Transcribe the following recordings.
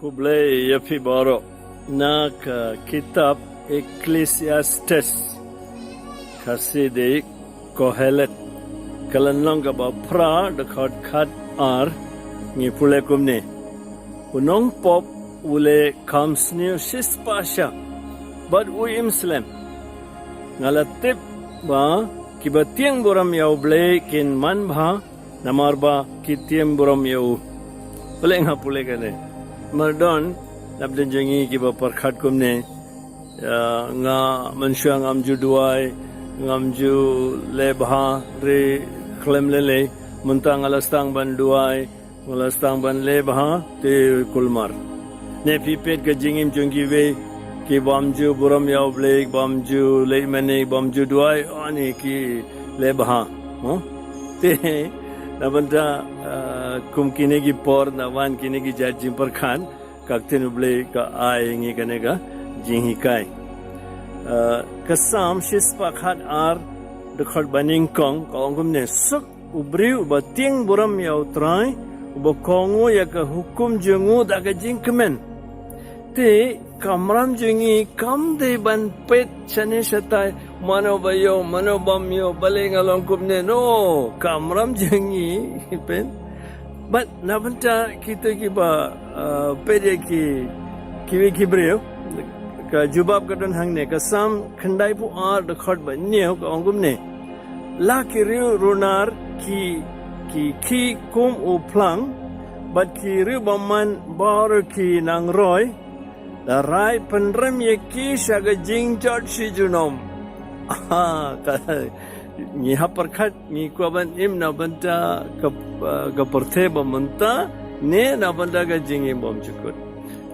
Kublai yapi borok nak kitab Ecclesiastes kasih di Kohelet kalanong ka pra dekat kat ar ngi pule kumne unong pop ule kamsnio sispasha bad uim slam ngalatip ba kibatiang boram yau ble kin man bha namar ba kitiem boram yau ble nga pule kane mardon nabden jangi kiba parkhat kumne nga mansya ngamju duai ngamju lebha re klem lele muntang alastang ban duai alastang ban lebha te kulmar ne pipet ka jingim jungi we ki bamju buram yaw blek bamju leimane bamju duai ani ki lebha te nabanta kumkine ki por nawan kine ki jajim par khan kakten uble ka aengi kanega jinhi kai kasam shispa khat ar dekhot baning kong kongumne suk ubri ubating buram yaw trai ubakongo ya ka hukum jengu daga jingkemen te kamram jengi kam de ban pet chane shatai mano bayo mano bamyo baling along kumne no kamram jengi pen but nabanta kita kiba pede ki kiwi kibreo ka jubab kadon hangne ka sam khandai pu ar dekhot ba neu ka ongumne la kiriu runar ki kum u plang bat ki ru baman bar ki nang roy la rai penrem ye ki shaga jing jot shi junom ka ni haparkhat ni kwaban im na banta ka parthe bamanta ne na banta ka jing im bom chukut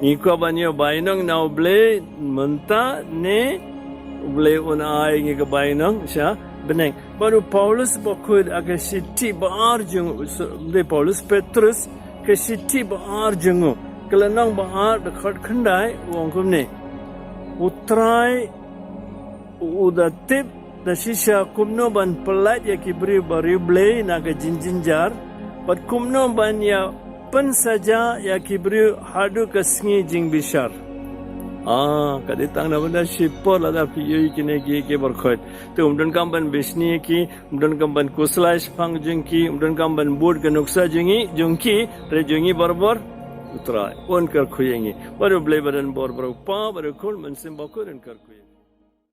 ni kwaban yo bainong na ble manta ne ble un ai ngi ka bainong sha beneng baru Paulus bokud aga siti baar jung le Paulus Petrus ke siti baar jung kelanang baar dekat khandai wongkum ne utrai udatip da shisha kumno ban pelat ya kibri bari ble naga jinjinjar pat kumno ban ya pen saja ya kibri hadu kasngi jing bishar kaditang na benda sipor la da piye kine ki ke berkhot te umdan kamban bisni ki umdan kamban kuslais phang jing ki umdan kamban board ka nuksa jingi jungki re jingi barbor utrai on kar khuyengi baru ble baran bor bor pa baru khul mansim bakur en kar khuyengi